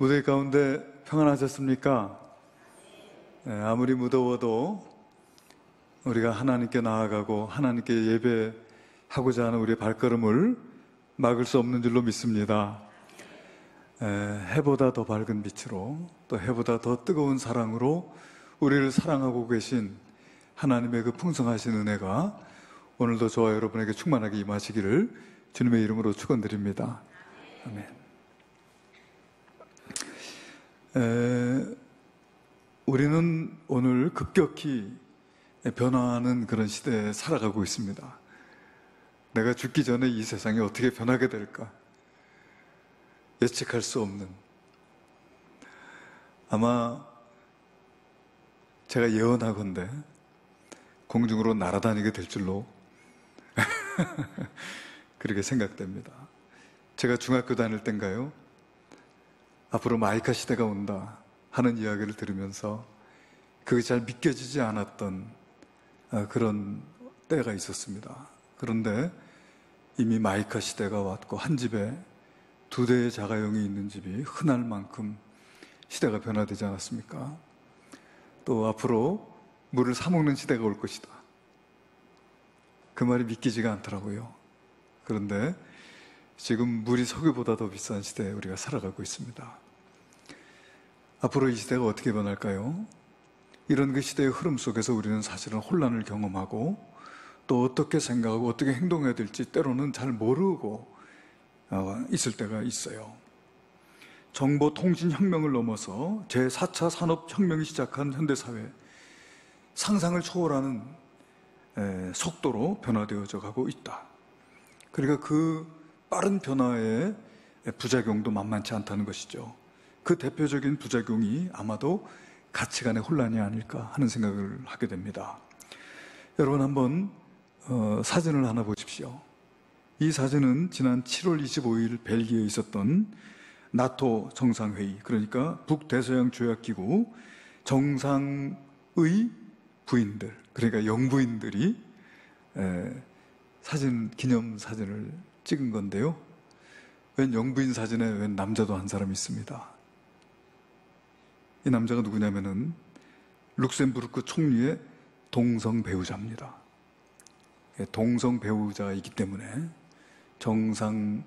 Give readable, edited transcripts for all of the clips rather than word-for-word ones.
무더위 가운데 평안하셨습니까? 아무리 무더워도 우리가 하나님께 나아가고 하나님께 예배하고자 하는 우리의 발걸음을 막을 수 없는 줄로 믿습니다. 해보다 더 밝은 빛으로 또 해보다 더 뜨거운 사랑으로 우리를 사랑하고 계신 하나님의 그 풍성하신 은혜가 오늘도 저와 여러분에게 충만하게 임하시기를 주님의 이름으로 축원드립니다. 아멘. 우리는 오늘 급격히 변화하는 그런 시대에 살아가고 있습니다. 내가 죽기 전에 이 세상이 어떻게 변하게 될까 예측할 수 없는, 아마 제가 예언하건대 공중으로 날아다니게 될 줄로 그렇게 생각됩니다. 제가 중학교 다닐 땐가요, 앞으로 마이카 시대가 온다 하는 이야기를 들으면서 그게 잘 믿겨지지 않았던 그런 때가 있었습니다. 그런데 이미 마이카 시대가 왔고 한 집에 2대의 자가용이 있는 집이 흔할 만큼 시대가 변화되지 않았습니까? 또 앞으로 물을 사 먹는 시대가 올 것이다, 그 말이 믿기지가 않더라고요. 그런데 지금 물이 석유보다 더 비싼 시대에 우리가 살아가고 있습니다. 앞으로 이 시대가 어떻게 변할까요? 이런 그 시대의 흐름 속에서 우리는 사실은 혼란을 경험하고 또 어떻게 생각하고 어떻게 행동해야 될지 때로는 잘 모르고 있을 때가 있어요. 정보통신혁명을 넘어서 제4차 산업혁명이 시작한 현대사회, 상상을 초월하는 속도로 변화되어져 가고 있다. 그러니까 그 빠른 변화의 부작용도 만만치 않다는 것이죠. 그 대표적인 부작용이 아마도 가치관의 혼란이 아닐까 하는 생각을 하게 됩니다. 여러분 한번 사진을 하나 보십시오. 이 사진은 지난 7월 25일 벨기에에 있었던 나토 정상회의, 그러니까 북대서양 조약기구 정상의 부인들, 그러니까 영부인들이 기념사진을 찍은 건데요. 웬 영부인 사진에 웬 남자도 한 사람 있습니다. 이 남자가 누구냐면은 룩셈부르크 총리의 동성 배우자입니다. 동성 배우자이기 때문에 정상들의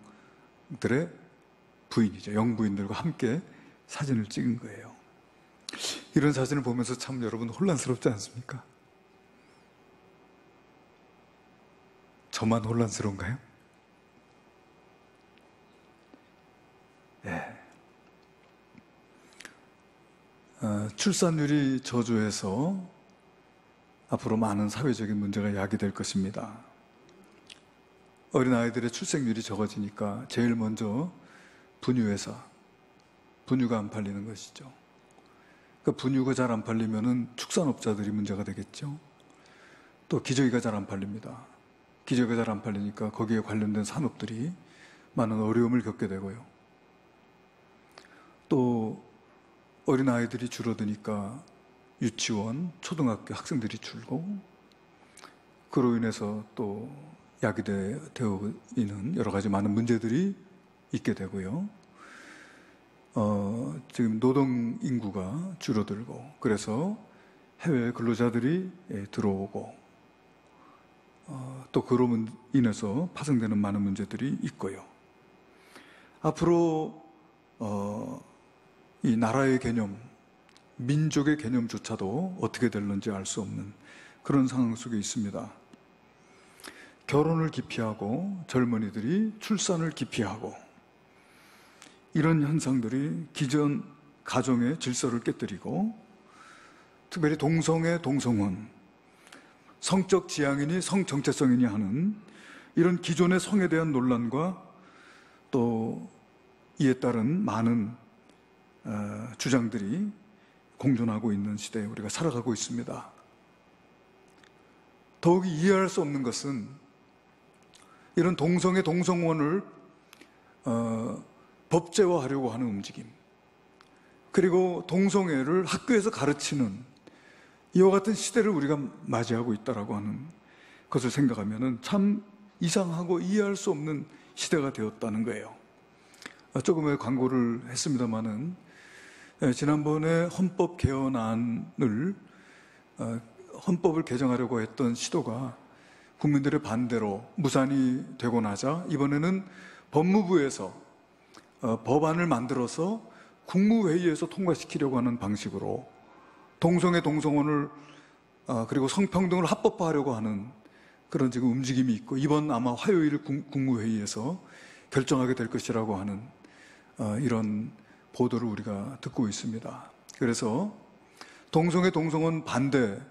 부인이죠. 영부인들과 함께 사진을 찍은 거예요. 이런 사진을 보면서 참 여러분 혼란스럽지 않습니까? 저만 혼란스러운가요? 예. 출산율이 저조해서 앞으로 많은 사회적인 문제가 야기될 것입니다. 어린아이들의 출생률이 적어지니까 제일 먼저 분유가 안 팔리는 것이죠. 그러니까 분유가 잘 안 팔리면은 축산업자들이 문제가 되겠죠. 또 기저귀가 잘 안 팔립니다. 기저귀가 잘 안 팔리니까 거기에 관련된 산업들이 많은 어려움을 겪게 되고요. 또 어린아이들이 줄어드니까 유치원, 초등학교 학생들이 줄고, 그로 인해서 또 야기되어 있는 여러 가지 많은 문제들이 있게 되고요. 지금 노동 인구가 줄어들고, 그래서 해외 근로자들이 들어오고, 또 그로 인해서 파생되는 많은 문제들이 있고요. 앞으로 이 나라의 개념, 민족의 개념조차도 어떻게 될는지 알 수 없는 그런 상황 속에 있습니다. 결혼을 기피하고 젊은이들이 출산을 기피하고, 이런 현상들이 기존 가정의 질서를 깨뜨리고, 특별히 동성애, 동성혼, 성적 지향이니 성정체성이니 하는 이런 기존의 성에 대한 논란과 또 이에 따른 많은 주장들이 공존하고 있는 시대에 우리가 살아가고 있습니다. 더욱이 이해할 수 없는 것은 이런 동성애, 동성혼을 법제화하려고 하는 움직임, 그리고 동성애를 학교에서 가르치는 이와 같은 시대를 우리가 맞이하고 있다라고 하는 것을 생각하면 참 이상하고 이해할 수 없는 시대가 되었다는 거예요. 조금의 광고를 했습니다마는 지난번에 헌법 개헌안을 헌법을 개정하려고 했던 시도가 국민들의 반대로 무산이 되고 나자 이번에는 법무부에서 법안을 만들어서 국무회의에서 통과시키려고 하는 방식으로 동성애 동성혼을 그리고 성평등을 합법화하려고 하는 그런 지금 움직임이 있고 이번 아마 화요일 국무회의에서 결정하게 될 것이라고 하는 이런 보도를 우리가 듣고 있습니다. 그래서 동성애 동성혼 반대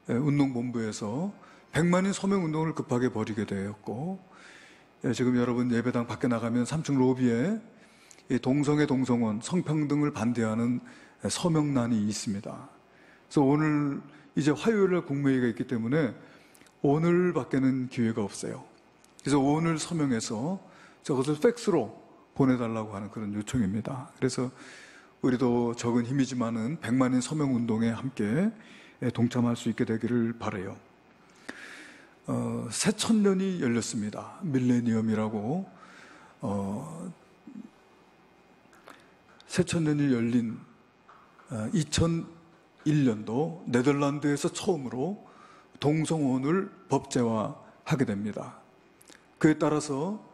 운동본부에서 100만인 서명 운동을 급하게 벌이게 되었고 지금 여러분 예배당 밖에 나가면 3층 로비에 동성애 동성혼 성평등을 반대하는 서명란이 있습니다. 그래서 오늘 이제 화요일에 국무회의가 있기 때문에 오늘밖에는 기회가 없어요. 그래서 오늘 서명해서 저것을 팩스로 보내달라고 하는 그런 요청입니다. 그래서 우리도 적은 힘이지만은 100만인 서명 운동에 함께 동참할 수 있게 되기를 바라요. 새 천년이 열렸습니다. 밀레니엄이라고 새 천년이 열린 2001년도 네덜란드에서 처음으로 동성혼을 법제화하게 됩니다. 그에 따라서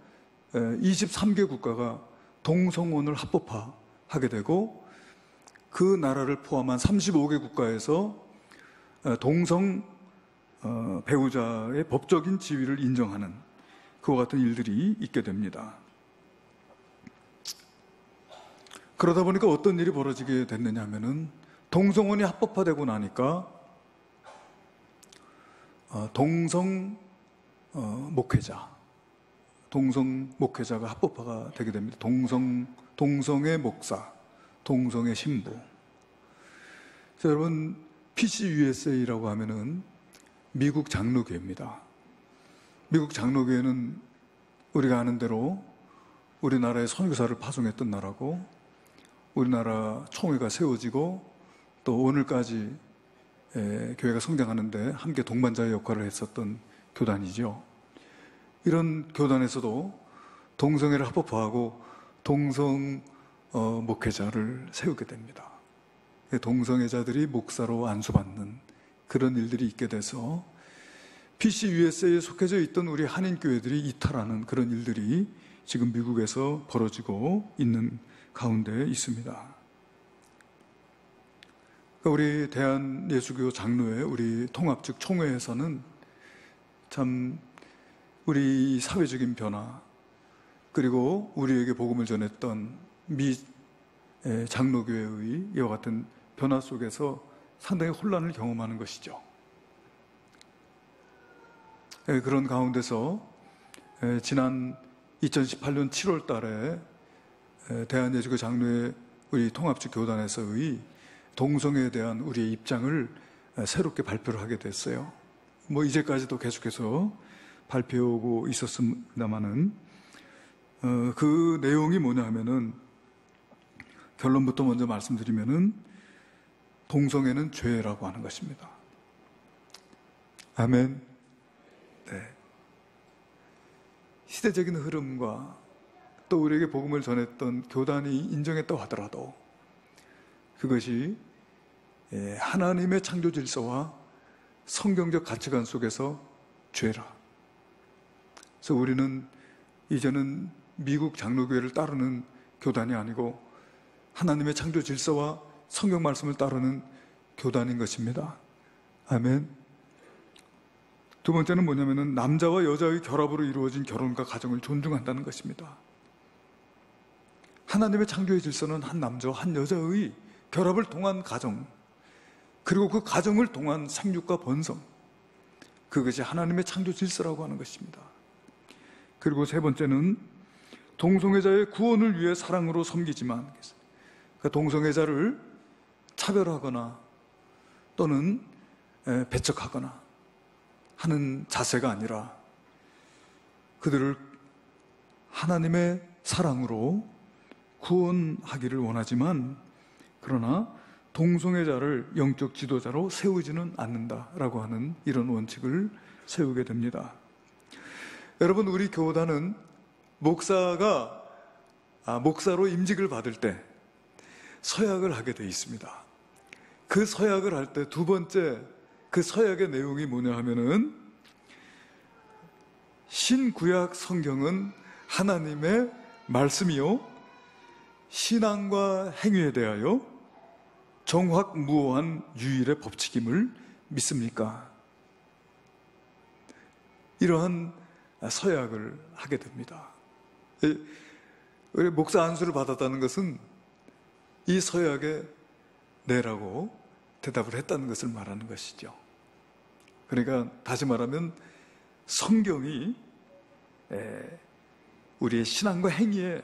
23개 국가가 동성혼을 합법화하게 되고 그 나라를 포함한 35개 국가에서 동성 배우자의 법적인 지위를 인정하는 그와 같은 일들이 있게 됩니다. 그러다 보니까 어떤 일이 벌어지게 됐느냐 하면은 동성혼이 합법화되고 나니까 동성 목회자가 합법화가 되게 됩니다. 동성의 목사, 동성의 신부. 여러분 PCUSA라고 하면은 미국 장로교회입니다. 미국 장로교회는 우리가 아는 대로 우리나라의 선교사를 파송했던 나라고 우리나라 총회가 세워지고 또 오늘까지 교회가 성장하는데 함께 동반자의 역할을 했었던 교단이죠. 이런 교단에서도 동성애를 합법화하고 동성 목회자를 세우게 됩니다. 동성애자들이 목사로 안수받는 그런 일들이 있게 돼서 PCUSA에 속해져 있던 우리 한인교회들이 이탈하는 그런 일들이 지금 미국에서 벌어지고 있는 가운데 있습니다. 우리 대한예수교 장로회 우리 통합 즉 총회에서는 참 우리 사회적인 변화 그리고 우리에게 복음을 전했던 미 장로교회의 이와 같은 변화 속에서 상당히 혼란을 경험하는 것이죠. 그런 가운데서 지난 2018년 7월 달에 대한예수교 장로회 우리 통합측 교단에서의 동성애에 대한 우리의 입장을 새롭게 발표를 하게 됐어요. 이제까지도 계속해서 발표하고 있었습니다만은 그 내용이 뭐냐 하면은 결론부터 먼저 말씀드리면은 동성애는 죄라고 하는 것입니다. 아멘. 네. 시대적인 흐름과 또 우리에게 복음을 전했던 교단이 인정했다고 하더라도 그것이 하나님의 창조 질서와 성경적 가치관 속에서 죄라. 그래서 우리는 이제는 미국 장로교회를 따르는 교단이 아니고 하나님의 창조 질서와 성경 말씀을 따르는 교단인 것입니다. 아멘. 두 번째는 뭐냐면은 남자와 여자의 결합으로 이루어진 결혼과 가정을 존중한다는 것입니다. 하나님의 창조의 질서는 한 남자와 한 여자의 결합을 통한 가정, 그리고 그 가정을 통한 생육과 번성, 그것이 하나님의 창조 질서라고 하는 것입니다. 그리고 세 번째는 동성애자의 구원을 위해 사랑으로 섬기지만 그 동성애자를 차별하거나 또는 배척하거나 하는 자세가 아니라 그들을 하나님의 사랑으로 구원하기를 원하지만 그러나 동성애자를 영적 지도자로 세우지는 않는다라고 하는 이런 원칙을 세우게 됩니다. 여러분, 우리 교단은 목사가 목사로 임직을 받을 때 서약을 하게 돼 있습니다. 그 서약을 할 때 두 번째 그 서약의 내용이 뭐냐 하면은 신구약 성경은 하나님의 말씀이요 신앙과 행위에 대하여 정확무오한 유일의 법칙임을 믿습니까? 이러한 서약을 하게 됩니다. 우리 목사 안수를 받았다는 것은 이 서약에 네라고 대답을 했다는 것을 말하는 것이죠. 그러니까 다시 말하면 성경이 우리의 신앙과 행위에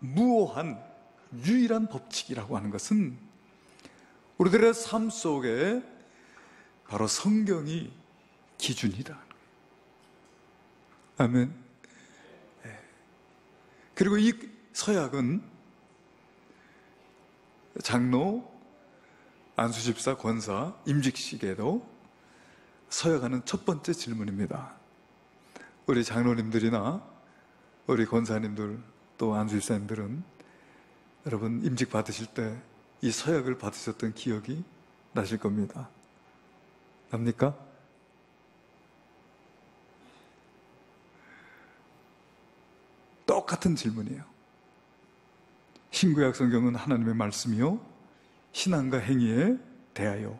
정확무오한 유일한 법칙이라고 하는 것은 우리들의 삶 속에 바로 성경이 기준이다. 아멘. 그리고 이 서약은 장로, 안수집사, 권사, 임직식에도 서약하는 첫 번째 질문입니다. 우리 장로님들이나 우리 권사님들 또 안수집사님들은 여러분 임직 받으실 때 이 서약을 받으셨던 기억이 나실 겁니다. 납니까? 똑같은 질문이에요. 신구약 성경은 하나님의 말씀이요 신앙과 행위에 대하여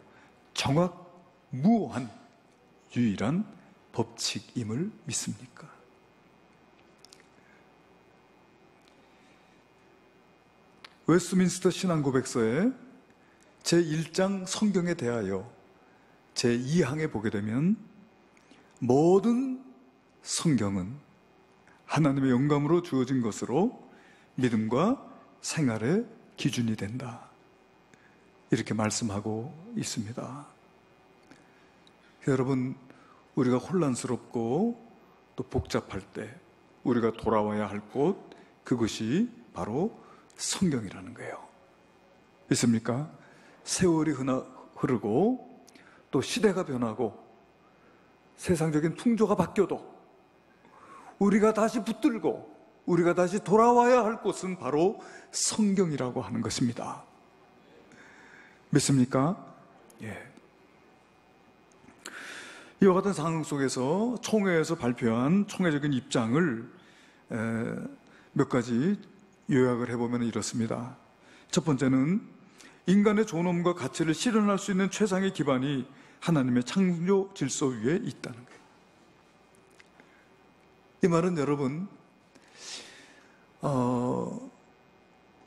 정확무오한 유일한 법칙임을 믿습니까? 웨스트민스터 신앙고백서의 제1장 성경에 대하여 제2항에 보게 되면 모든 성경은 하나님의 영감으로 주어진 것으로 믿음과 생활의 기준이 된다. 이렇게 말씀하고 있습니다. 여러분, 우리가 혼란스럽고 또 복잡할 때 우리가 돌아와야 할 곳, 그것이 바로 성경이라는 거예요. 있습니까? 세월이 흐르고 또 시대가 변하고 세상적인 풍조가 바뀌어도 우리가 다시 붙들고 우리가 다시 돌아와야 할 곳은 바로 성경이라고 하는 것입니다. 믿습니까? 예. 이와 같은 상황 속에서 총회에서 발표한 총회적인 입장을 몇 가지 요약을 해보면 이렇습니다. 첫 번째는 인간의 존엄과 가치를 실현할 수 있는 최상의 기반이 하나님의 창조 질서 위에 있다는 거예요. 이 말은 여러분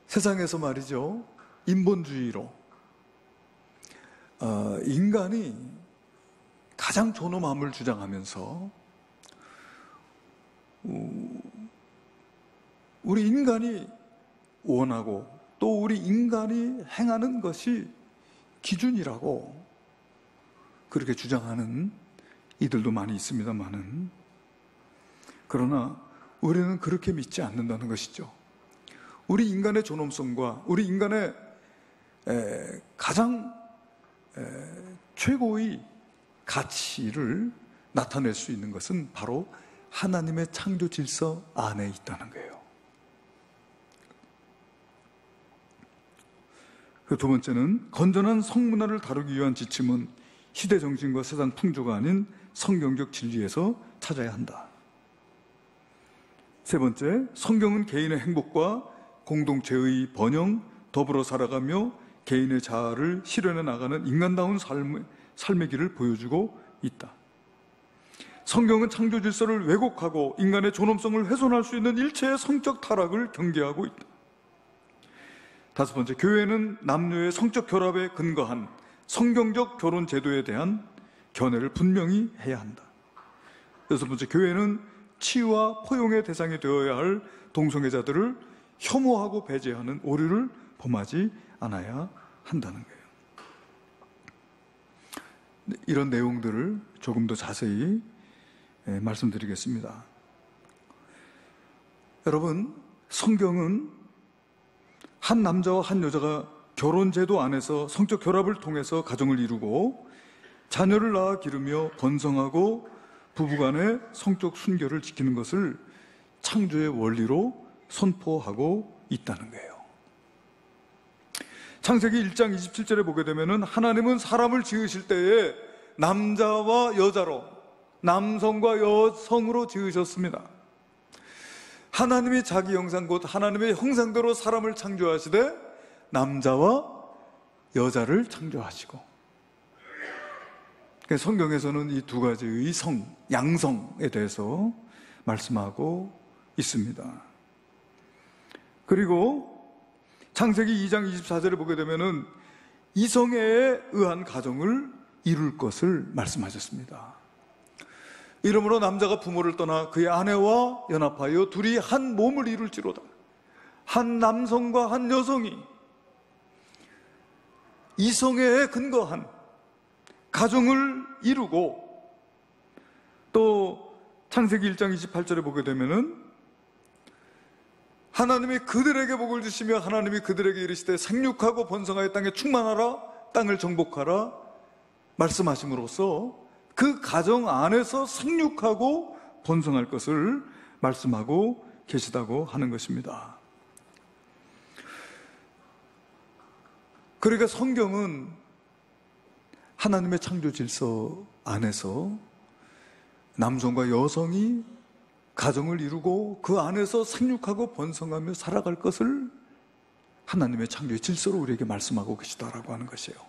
세상에서 말이죠 인본주의로 인간이 가장 존엄함을 주장하면서 우리 인간이 원하고 또 우리 인간이 행하는 것이 기준이라고 그렇게 주장하는 이들도 많이 있습니다만은 그러나 우리는 그렇게 믿지 않는다는 것이죠. 우리 인간의 존엄성과 우리 인간의 가장 최고의 가치를 나타낼 수 있는 것은 바로 하나님의 창조 질서 안에 있다는 거예요. 그 두 번째는 건전한 성문화를 다루기 위한 지침은 시대 정신과 세상 풍조가 아닌 성경적 진리에서 찾아야 한다. 세 번째, 성경은 개인의 행복과 공동체의 번영, 더불어 살아가며 개인의 자아를 실현해 나가는 인간다운 삶의 길을 보여주고 있다. 성경은 창조 질서를 왜곡하고 인간의 존엄성을 훼손할 수 있는 일체의 성적 타락을 경계하고 있다. 다섯 번째, 교회는 남녀의 성적 결합에 근거한 성경적 결혼 제도에 대한 견해를 분명히 해야 한다. 여섯 번째, 교회는 치유와 포용의 대상이 되어야 할 동성애자들을 혐오하고 배제하는 오류를 범하지 않아야 한다는 거예요. 이런 내용들을 조금 더 자세히 말씀드리겠습니다. 여러분, 성경은 한 남자와 한 여자가 결혼제도 안에서 성적 결합을 통해서 가정을 이루고 자녀를 낳아 기르며 번성하고 부부간의 성적 순결을 지키는 것을 창조의 원리로 선포하고 있다는 거예요. 창세기 1장 27절에 보게 되면은 하나님은 사람을 지으실 때에 남자와 여자로, 남성과 여성으로 지으셨습니다. 하나님이 자기 형상 곧 하나님의 형상대로 사람을 창조하시되 남자와 여자를 창조하시고, 성경에서는 이 두 가지의 양성에 대해서 말씀하고 있습니다. 그리고 창세기 2장 24절에 보게 되면은 이성애에 의한 가정을 이룰 것을 말씀하셨습니다. 이러므로 남자가 부모를 떠나 그의 아내와 연합하여 둘이 한 몸을 이룰지로다. 한 남성과 한 여성이 이성애에 근거한 가정을 이루고, 또 창세기 1장 28절에 보게 되면은 하나님이 그들에게 복을 주시며 하나님이 그들에게 이르시되 생육하고 번성하여 땅에 충만하라, 땅을 정복하라 말씀하심으로써 그 가정 안에서 생육하고 번성할 것을 말씀하고 계시다고 하는 것입니다. 그러니까 성경은 하나님의 창조 질서 안에서 남성과 여성이 가정을 이루고 그 안에서 생육하고 번성하며 살아갈 것을 하나님의 창조의 질서로 우리에게 말씀하고 계시다라고 하는 것이에요.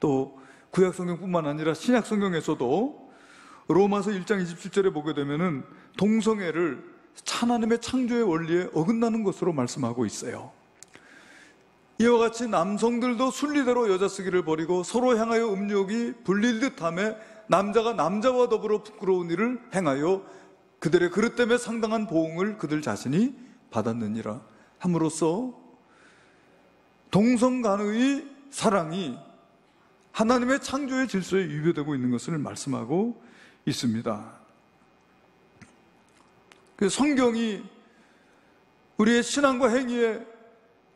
또 구약 성경뿐만 아니라 신약 성경에서도 로마서 1장 27절에 보게 되면은 동성애를 하나님의 창조의 원리에 어긋나는 것으로 말씀하고 있어요. 이와 같이 남성들도 순리대로 여자 쓰기를 버리고 서로 향하여 음욕이 불릴 듯하며 남자가 남자와 더불어 부끄러운 일을 행하여 그들의 그릇 때문에 상당한 보응을 그들 자신이 받았느니라 함으로써 동성 간의 사랑이 하나님의 창조의 질서에 위배되고 있는 것을 말씀하고 있습니다. 성경이 우리의 신앙과 행위에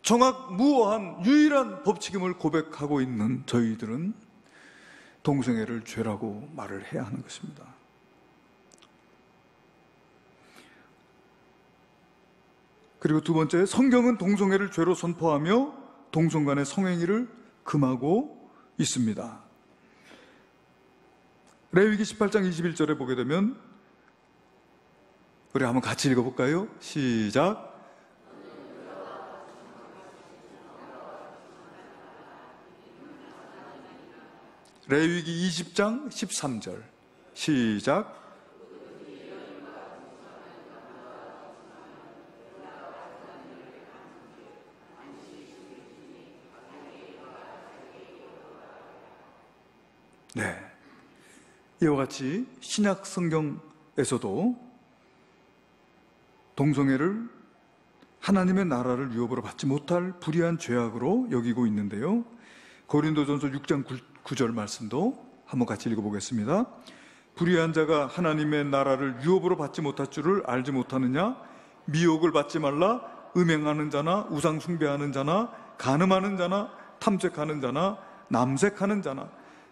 정확무오한 유일한 법칙임을 고백하고 있는 저희들은 동성애를 죄라고 말을 해야 하는 것입니다. 그리고 두 번째, 성경은 동성애를 죄로 선포하며 동성 간의 성행위를 금하고 있습니다. 레위기 18장 21절에 보게 되면 우리 한번 같이 읽어볼까요? 시작. 레위기 20장 13절 시작. 네, 이와 같이 신약 성경에서도 동성애를 하나님의 나라를 유업으로 받지 못할 불의한 죄악으로 여기고 있는데요, 고린도전서 6장 9절 말씀도 한번 같이 읽어보겠습니다. 불의한 자가 하나님의 나라를 유업으로 받지 못할 줄을 알지 못하느냐? 미혹을 받지 말라. 음행하는 자나 우상 숭배하는 자나 간음하는 자나 탐색하는 자나 남색하는 자나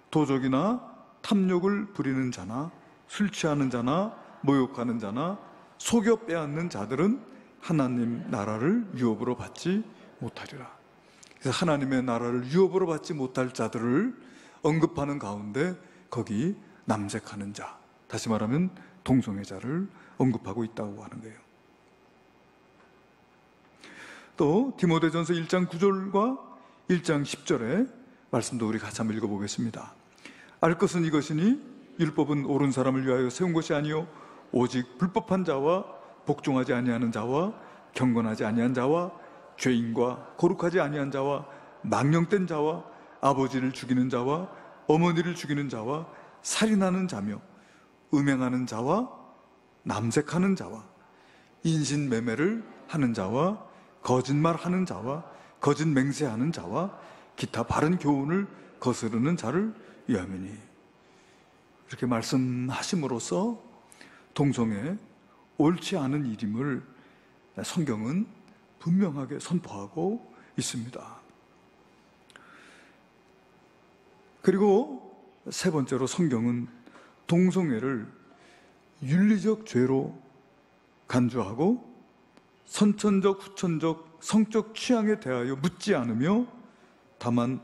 도적이나 탐욕을 부리는 자나 술 취하는 자나 모욕하는 자나 속여 빼앗는 자들은 하나님 나라를 유업으로 받지 못하리라. 그래서 하나님의 나라를 유업으로 받지 못할 자들을 언급하는 가운데 거기 남색하는 자, 다시 말하면 동성애자를 언급하고 있다고 하는 거예요. 또 디모데전서 1장 9절과 1장 10절의 말씀도 우리 같이 한번 읽어보겠습니다. 알 것은 이것이니 율법은 옳은 사람을 위하여 세운 것이 아니요 오직 불법한 자와 복종하지 아니하는 자와 경건하지 아니한 자와 죄인과 거룩하지 아니한 자와 망령된 자와 아버지를 죽이는 자와 어머니를 죽이는 자와 살인하는 자며 음행하는 자와 남색하는 자와 인신매매를 하는 자와 거짓말하는 자와 거짓 맹세하는 자와 기타 바른 교훈을 거스르는 자를 위함이니, 이렇게 말씀하심으로써 동성애 옳지 않은 일임을 성경은 분명하게 선포하고 있습니다. 그리고 세 번째로 성경은 동성애를 윤리적 죄로 간주하고 선천적, 후천적, 성적 취향에 대하여 묻지 않으며 다만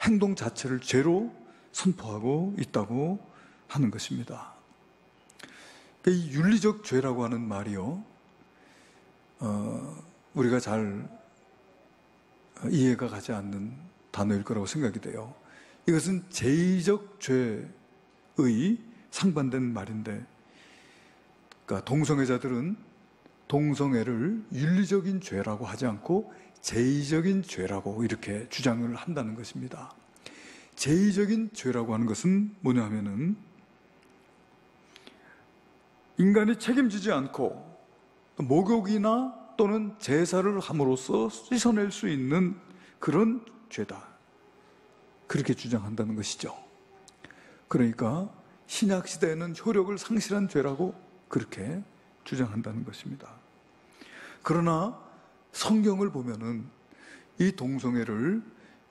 행동 자체를 죄로 선포하고 있다고 하는 것입니다. 이 윤리적 죄라고 하는 말이요, 우리가 잘 이해가 가지 않는 단어일 거라고 생각이 돼요. 이것은 제의적 죄의 상반된 말인데, 그러니까 동성애자들은 동성애를 윤리적인 죄라고 하지 않고 제의적인 죄라고 이렇게 주장을 한다는 것입니다. 제의적인 죄라고 하는 것은 뭐냐 하면은 인간이 책임지지 않고 목욕이나 또는 제사를 함으로써 씻어낼 수 있는 그런 죄다, 그렇게 주장한다는 것이죠. 그러니까 신약 시대에는 효력을 상실한 죄라고 그렇게 주장한다는 것입니다. 그러나 성경을 보면은 이 동성애를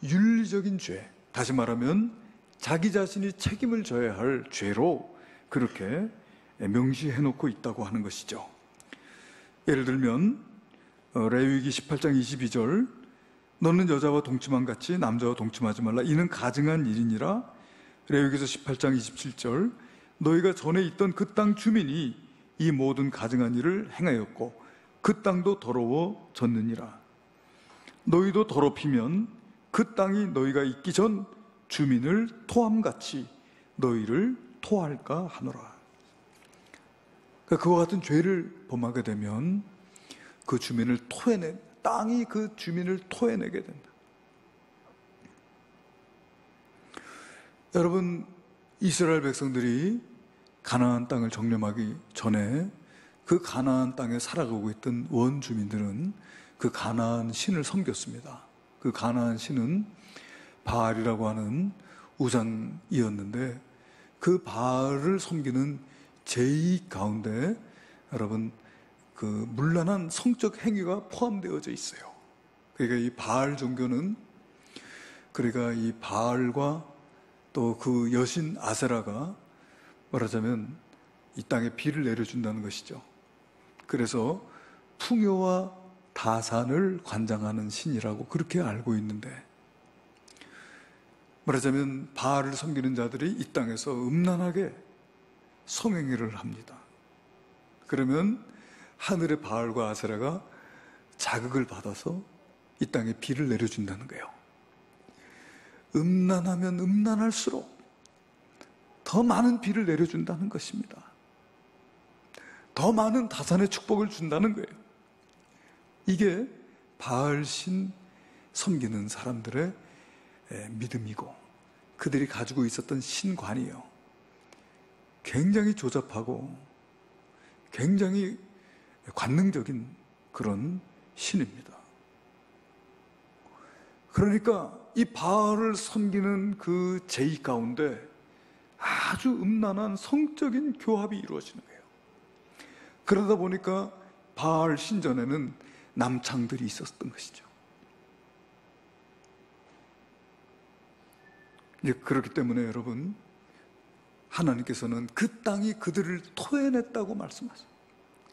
윤리적인 죄, 다시 말하면 자기 자신이 책임을 져야 할 죄로 그렇게 명시해 놓고 있다고 하는 것이죠. 예를 들면 레위기 18장 22절, 너는 여자와 동침한 같이 남자와 동침하지 말라, 이는 가증한 일이니라. 레위기서 18장 27절, 너희가 전에 있던 그 땅 주민이 이 모든 가증한 일을 행하였고 그 땅도 더러워졌느니라. 너희도 더럽히면 그 땅이 너희가 있기 전 주민을 토함같이 너희를 토할까 하노라. 그러니까 그와 같은 죄를 범하게 되면 그 주민을 땅이 그 주민을 토해내게 된다. 여러분, 이스라엘 백성들이 가나안 땅을 정탐하기 전에 그 가나안 땅에 살아가고 있던 원주민들은 그 가나안 신을 섬겼습니다. 그 가나안 신은 바알이라고 하는 우상이었는데 그 바알을 섬기는 제의 가운데 여러분 그 문란한 성적 행위가 포함되어져 있어요. 그러니까 이 바알 종교는, 그러니까 이 바알과 또 그 여신 아세라가 말하자면 이 땅에 비를 내려준다는 것이죠. 그래서 풍요와 다산을 관장하는 신이라고 그렇게 알고 있는데, 말하자면 바알을 섬기는 자들이 이 땅에서 음란하게 성행위를 합니다. 그러면 하늘의 바알과 아세라가 자극을 받아서 이 땅에 비를 내려준다는 거예요. 음란하면 음란할수록 더 많은 비를 내려준다는 것입니다. 더 많은 다산의 축복을 준다는 거예요. 이게 바알신 섬기는 사람들의 믿음이고 그들이 가지고 있었던 신관이에요. 굉장히 조잡하고 굉장히 관능적인 그런 신입니다. 그러니까 이 바알을 섬기는 그 제의 가운데 아주 음란한 성적인 교합이 이루어지는 거예요. 그러다 보니까 바알 신전에는 남창들이 있었던 것이죠. 이제 그렇기 때문에 여러분, 하나님께서는 그 땅이 그들을 토해냈다고 말씀하세요.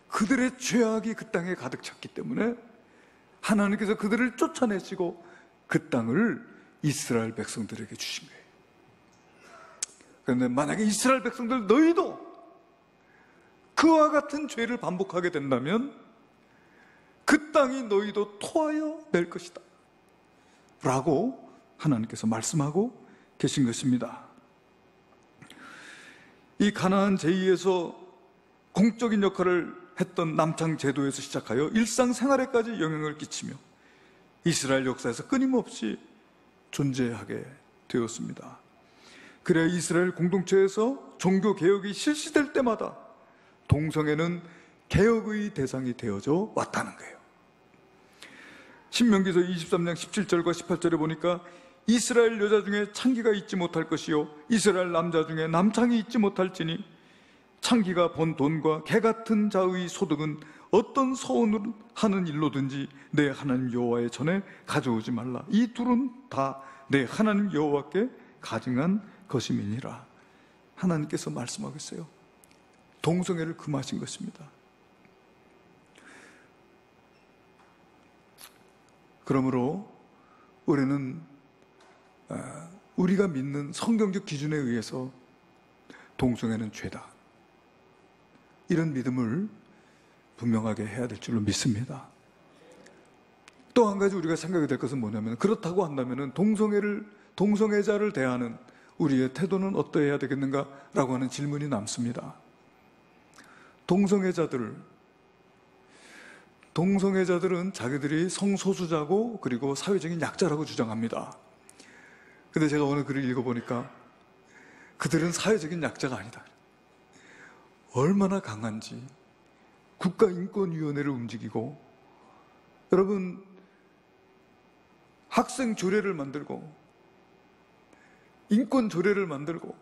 그들의 죄악이 그 땅에 가득 찼기 때문에 하나님께서 그들을 쫓아내시고 그 땅을 이스라엘 백성들에게 주신 거예요. 그런데 만약에 이스라엘 백성들 너희도 그와 같은 죄를 반복하게 된다면 그 땅이 너희도 토하여 낼 것이다 라고 하나님께서 말씀하고 계신 것입니다. 이 가나안 제의에서 공적인 역할을 했던 남창 제도에서 시작하여 일상생활에까지 영향을 끼치며 이스라엘 역사에서 끊임없이 존재하게 되었습니다. 그래야 이스라엘 공동체에서 종교개혁이 실시될 때마다 동성애는 개혁의 대상이 되어져 왔다는 거예요. 신명기서 23장 17절과 18절에 보니까 이스라엘 여자 중에 창기가 있지 못할 것이요 이스라엘 남자 중에 남창이 있지 못할지니 창기가 번 돈과 개 같은 자의 소득은 어떤 서원을 하는 일로든지 내 하나님 여호와의 전에 가져오지 말라. 이 둘은 다 내 하나님 여호와께 가증한 것임이니라. 하나님께서 말씀하고 있어요. 동성애를 금하신 것입니다. 그러므로 우리는 우리가 믿는 성경적 기준에 의해서 동성애는 죄다, 이런 믿음을 분명하게 해야 될 줄로 믿습니다. 또 한 가지 우리가 생각해야 될 것은 뭐냐면, 그렇다고 한다면 동성애자를 대하는 우리의 태도는 어떠해야 되겠는가 라고 하는 질문이 남습니다. 동성애자들은 자기들이 성소수자고 그리고 사회적인 약자라고 주장합니다. 근데 제가 오늘 글을 읽어보니까 그들은 사회적인 약자가 아니다. 얼마나 강한지 국가인권위원회를 움직이고, 여러분, 학생 조례를 만들고 인권 조례를 만들고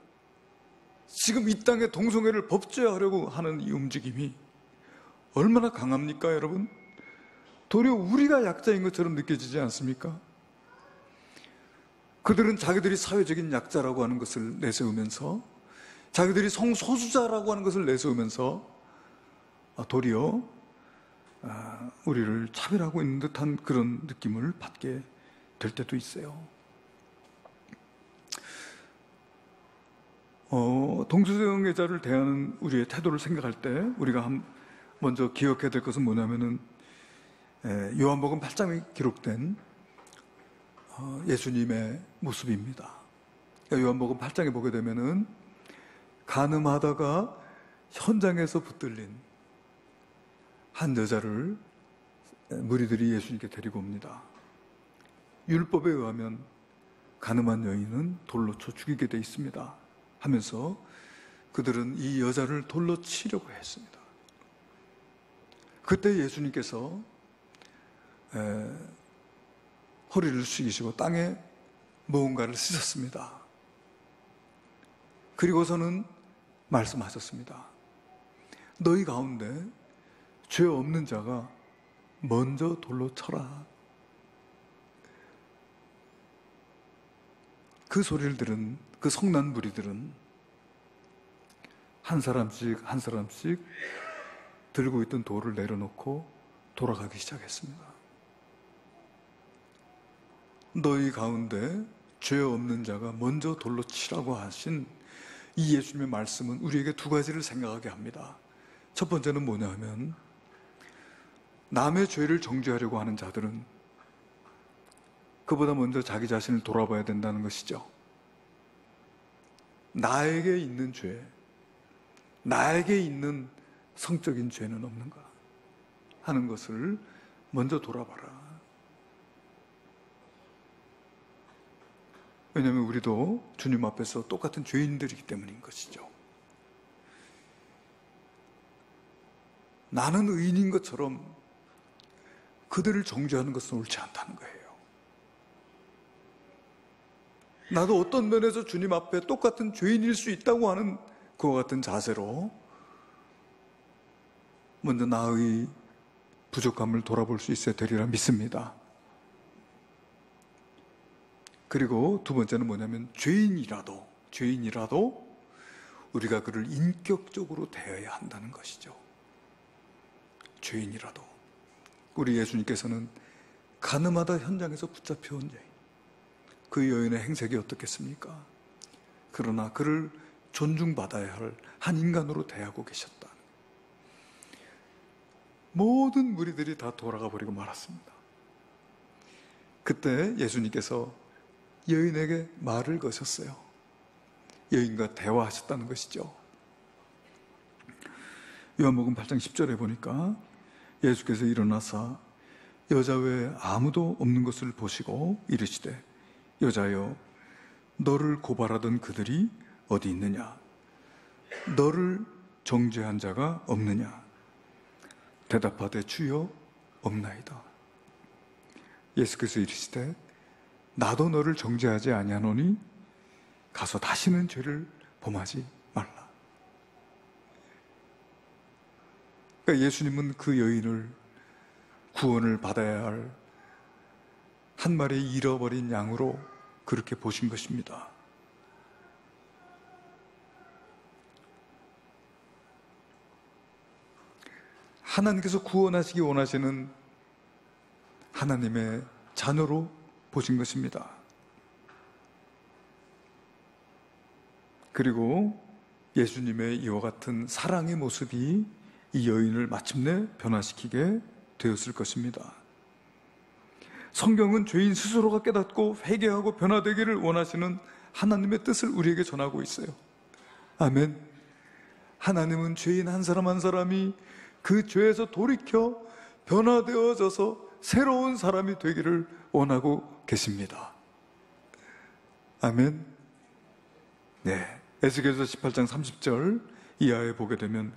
지금 이 땅에 동성애를 법제화하려고 하는 이 움직임이 얼마나 강합니까, 여러분? 도리어 우리가 약자인 것처럼 느껴지지 않습니까? 그들은 자기들이 사회적인 약자라고 하는 것을 내세우면서, 자기들이 성소수자라고 하는 것을 내세우면서 도리어 우리를 차별하고 있는 듯한 그런 느낌을 받게 될 때도 있어요. 동성애자를 대하는 우리의 태도를 생각할 때 우리가 먼저 기억해야 될 것은 뭐냐면은, 요한복음 8장에 기록된 예수님의 모습입니다. 요한복음 8장에 보게 되면은 간음하다가 현장에서 붙들린 한 여자를 무리들이 예수님께 데리고 옵니다. 율법에 의하면 간음한 여인은 돌로 쳐 죽이게 돼 있습니다 하면서 그들은 이 여자를 돌로 치려고 했습니다. 그때 예수님께서 허리를 숙이시고 땅에 무언가를 쓰셨습니다. 그리고서는 말씀하셨습니다. 너희 가운데 죄 없는 자가 먼저 돌로 쳐라. 그 소리를 들은 그 성난 무리들은 한 사람씩 한 사람씩 들고 있던 돌을 내려놓고 돌아가기 시작했습니다. 너희 가운데 죄 없는 자가 먼저 돌로 치라고 하신 이 예수님의 말씀은 우리에게 두 가지를 생각하게 합니다. 첫 번째는 뭐냐 하면, 남의 죄를 정죄하려고 하는 자들은 그보다 먼저 자기 자신을 돌아봐야 된다는 것이죠. 나에게 있는 죄, 나에게 있는 성적인 죄는 없는가 하는 것을 먼저 돌아봐라. 왜냐하면 우리도 주님 앞에서 똑같은 죄인들이기 때문인 것이죠. 나는 의인인 것처럼 그들을 정죄하는 것은 옳지 않다는 거예요. 나도 어떤 면에서 주님 앞에 똑같은 죄인일 수 있다고 하는 그와 같은 자세로 먼저 나의 부족함을 돌아볼 수 있어야 되리라 믿습니다. 그리고 두 번째는 뭐냐면, 죄인이라도 우리가 그를 인격적으로 대해야 한다는 것이죠. 죄인이라도. 우리 예수님께서는 가늠하다 현장에서 붙잡혀온 여인, 그 여인의 행색이 어떻겠습니까? 그러나 그를 존중받아야 할 한 인간으로 대하고 계셨다. 모든 무리들이 다 돌아가 버리고 말았습니다. 그때 예수님께서 여인에게 말을 거셨어요. 여인과 대화하셨다는 것이죠. 요한복음 8장 10절에 보니까 예수께서 일어나사 여자 외에 아무도 없는 것을 보시고 이르시되, 여자여, 너를 고발하던 그들이 어디 있느냐? 너를 정죄한 자가 없느냐? 대답하되 주여, 없나이다. 예수께서 이르시되, 나도 너를 정죄하지 아니하노니 가서 다시는 죄를 범하지 말라. 그러니까 예수님은 그 여인을 구원을 받아야 할 한 마리의 잃어버린 양으로 그렇게 보신 것입니다. 하나님께서 구원하시기 원하시는 하나님의 자녀로 보신 것입니다. 그리고 예수님의 이와 같은 사랑의 모습이 이 여인을 마침내 변화시키게 되었을 것입니다. 성경은 죄인 스스로가 깨닫고 회개하고 변화되기를 원하시는 하나님의 뜻을 우리에게 전하고 있어요. 아멘. 하나님은 죄인 한 사람 한 사람이 그 죄에서 돌이켜 변화되어져서 새로운 사람이 되기를 원하고 계십니다. 아멘. 네, 에스겔서 18장 30절 이하에 보게 되면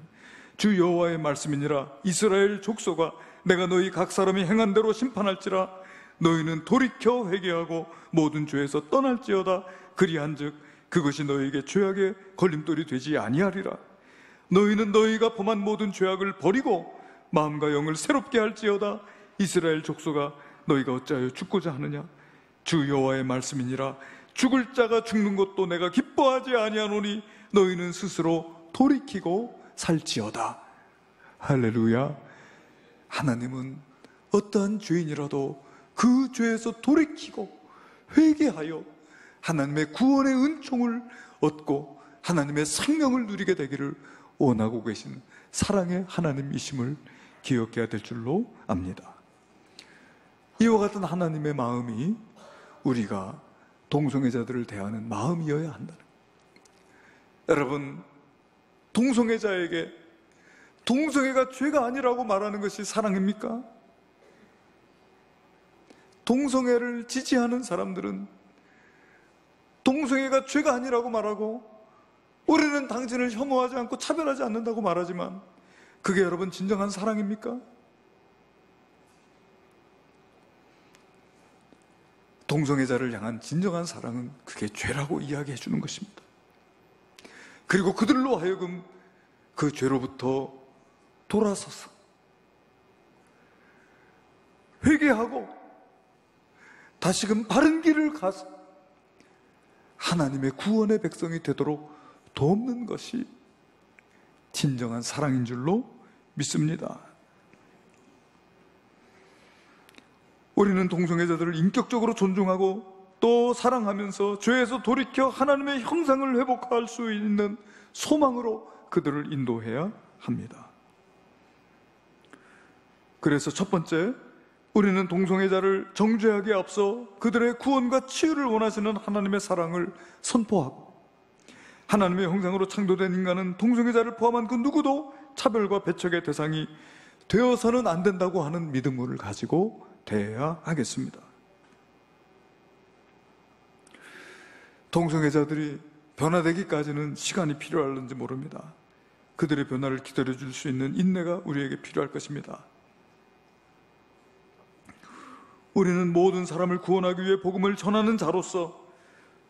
주 여호와의 말씀이니라 이스라엘 족속아 내가 너희 각 사람이 행한 대로 심판할지라 너희는 돌이켜 회개하고 모든 죄에서 떠날지어다 그리한즉 그것이 너희에게 죄악의 걸림돌이 되지 아니하리라. 너희는 너희가 범한 모든 죄악을 버리고 마음과 영을 새롭게 할지어다. 이스라엘 족속아 너희가 어찌하여 죽고자 하느냐. 주 여호와의 말씀이니라 죽을 자가 죽는 것도 내가 기뻐하지 아니하노니 너희는 스스로 돌이키고 살지어다. 할렐루야. 하나님은 어떠한 죄인이라도 그 죄에서 돌이키고 회개하여 하나님의 구원의 은총을 얻고 하나님의 생명을 누리게 되기를 원하고 계신 사랑의 하나님이심을 기억해야 될 줄로 압니다. 이와 같은 하나님의 마음이 우리가 동성애자들을 대하는 마음이어야 한다는 거예요. 여러분, 동성애자에게 동성애가 죄가 아니라고 말하는 것이 사랑입니까? 동성애를 지지하는 사람들은 동성애가 죄가 아니라고 말하고 우리는 당신을 혐오하지 않고 차별하지 않는다고 말하지만 그게 여러분 진정한 사랑입니까? 동성애자를 향한 진정한 사랑은 그게 죄라고 이야기해 주는 것입니다. 그리고 그들로 하여금 그 죄로부터 돌아서서 회개하고 다시금 바른 길을 가서 하나님의 구원의 백성이 되도록 돕는 것이 진정한 사랑인 줄로 믿습니다. 우리는 동성애자들을 인격적으로 존중하고 또 사랑하면서 죄에서 돌이켜 하나님의 형상을 회복할 수 있는 소망으로 그들을 인도해야 합니다. 그래서 첫 번째, 우리는 동성애자를 정죄하기에 앞서 그들의 구원과 치유를 원하시는 하나님의 사랑을 선포하고 하나님의 형상으로 창조된 인간은 동성애자를 포함한 그 누구도 차별과 배척의 대상이 되어서는 안 된다고 하는 믿음을 가지고 대해야 하겠습니다. 동성애자들이 변화되기까지는 시간이 필요할는지 모릅니다. 그들의 변화를 기다려줄 수 있는 인내가 우리에게 필요할 것입니다. 우리는 모든 사람을 구원하기 위해 복음을 전하는 자로서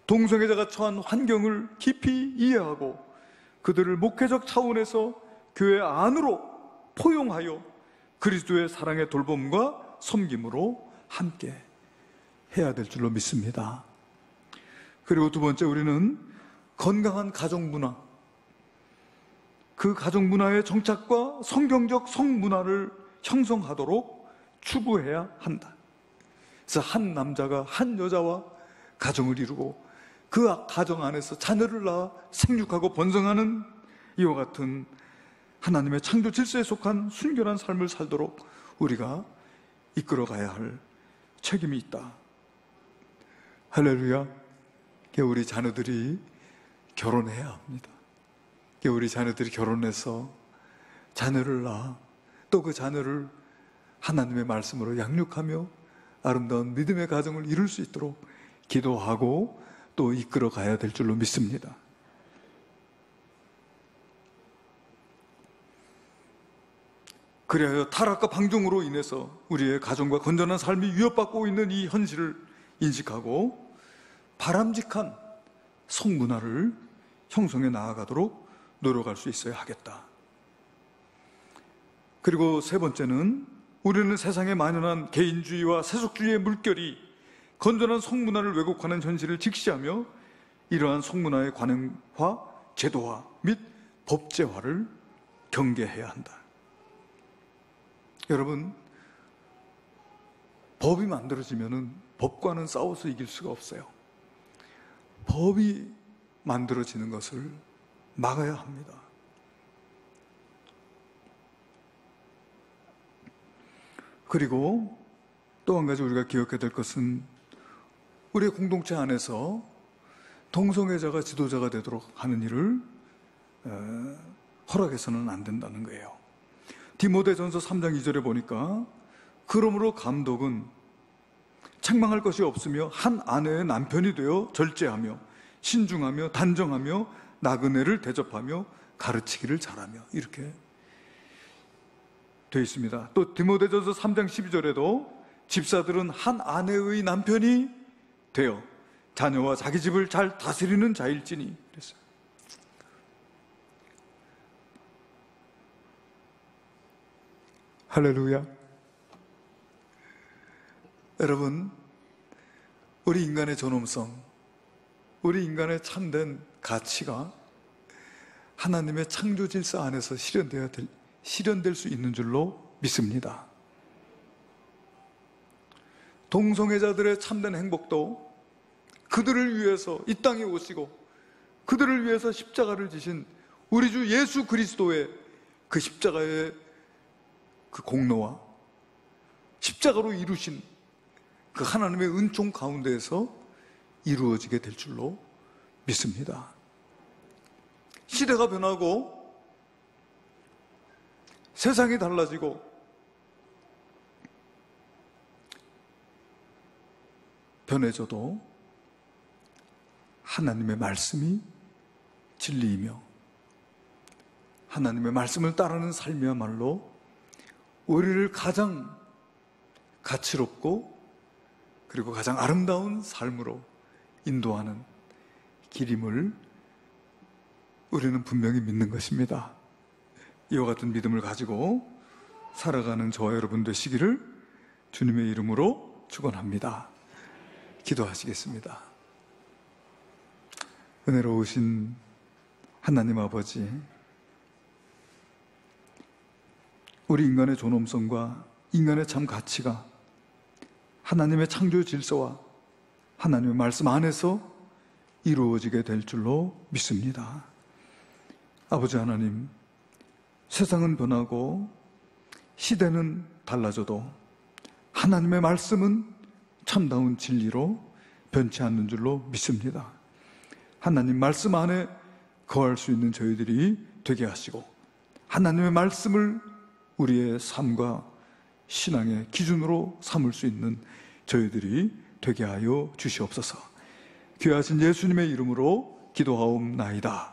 동성애자가 처한 환경을 깊이 이해하고 그들을 목회적 차원에서 교회 안으로 포용하여 그리스도의 사랑의 돌봄과 섬김으로 함께 해야 될 줄로 믿습니다. 그리고 두 번째, 우리는 건강한 가정문화, 그 가정문화의 정착과 성경적 성문화를 형성하도록 추구해야 한다. 그래서 한 남자가 한 여자와 가정을 이루고 그 가정 안에서 자녀를 낳아 생육하고 번성하는 이와 같은 하나님의 창조 질서에 속한 순결한 삶을 살도록 우리가 이끌어가야 할 책임이 있다. 할렐루야. 우리 자녀들이 결혼해야 합니다. 우리 자녀들이 결혼해서 자녀를 낳아 또 그 자녀를 하나님의 말씀으로 양육하며 아름다운 믿음의 가정을 이룰 수 있도록 기도하고 또 이끌어 가야 될 줄로 믿습니다. 그리하여 타락과 방종으로 인해서 우리의 가정과 건전한 삶이 위협받고 있는 이 현실을 인식하고 바람직한 성문화를 형성해 나아가도록 노력할 수 있어야 하겠다. 그리고 세 번째는 우리는 세상에 만연한 개인주의와 세속주의의 물결이 건전한 성문화를 왜곡하는 현실을 직시하며 이러한 성문화의 관행화, 제도화 및 법제화를 경계해야 한다. 여러분, 법이 만들어지면은 법과는 싸워서 이길 수가 없어요. 법이 만들어지는 것을 막아야 합니다. 그리고 또 한 가지 우리가 기억해야 될 것은 우리의 공동체 안에서 동성애자가 지도자가 되도록 하는 일을 허락해서는 안 된다는 거예요. 디모데전서 3장 2절에 보니까 그러므로 감독은 책망할 것이 없으며 한 아내의 남편이 되어 절제하며 신중하며 단정하며 나그네를 대접하며 가르치기를 잘하며 이렇게 되어 있습니다. 또 디모데전서 3장 12절에도 집사들은 한 아내의 남편이 되어 자녀와 자기 집을 잘 다스리는 자일지니 그랬어요. 할렐루야. 여러분, 우리 인간의 존엄성, 우리 인간의 참된 가치가 하나님의 창조 질서 안에서 실현될 수 있는 줄로 믿습니다. 동성애자들의 참된 행복도 그들을 위해서 이 땅에 오시고 그들을 위해서 십자가를 지신 우리 주 예수 그리스도의 그 십자가의 그 공로와 십자가로 이루신 그 하나님의 은총 가운데에서 이루어지게 될 줄로 믿습니다. 시대가 변하고 세상이 달라지고 변해져도 하나님의 말씀이 진리이며 하나님의 말씀을 따르는 삶이야말로 우리를 가장 가치롭고 그리고 가장 아름다운 삶으로 인도하는 길임을 우리는 분명히 믿는 것입니다. 이와 같은 믿음을 가지고 살아가는 저와 여러분 되시기를 주님의 이름으로 축원합니다. 기도하시겠습니다. 은혜로우신 하나님 아버지, 우리 인간의 존엄성과 인간의 참 가치가 하나님의 창조 질서와 하나님의 말씀 안에서 이루어지게 될 줄로 믿습니다. 아버지 하나님, 세상은 변하고 시대는 달라져도 하나님의 말씀은 참다운 진리로 변치 않는 줄로 믿습니다. 하나님 말씀 안에 거할 수 있는 저희들이 되게 하시고 하나님의 말씀을 우리의 삶과 신앙의 기준으로 삼을 수 있는 저희들이 되게 하여 주시옵소서. 귀하신 예수님의 이름으로 기도하옵나이다.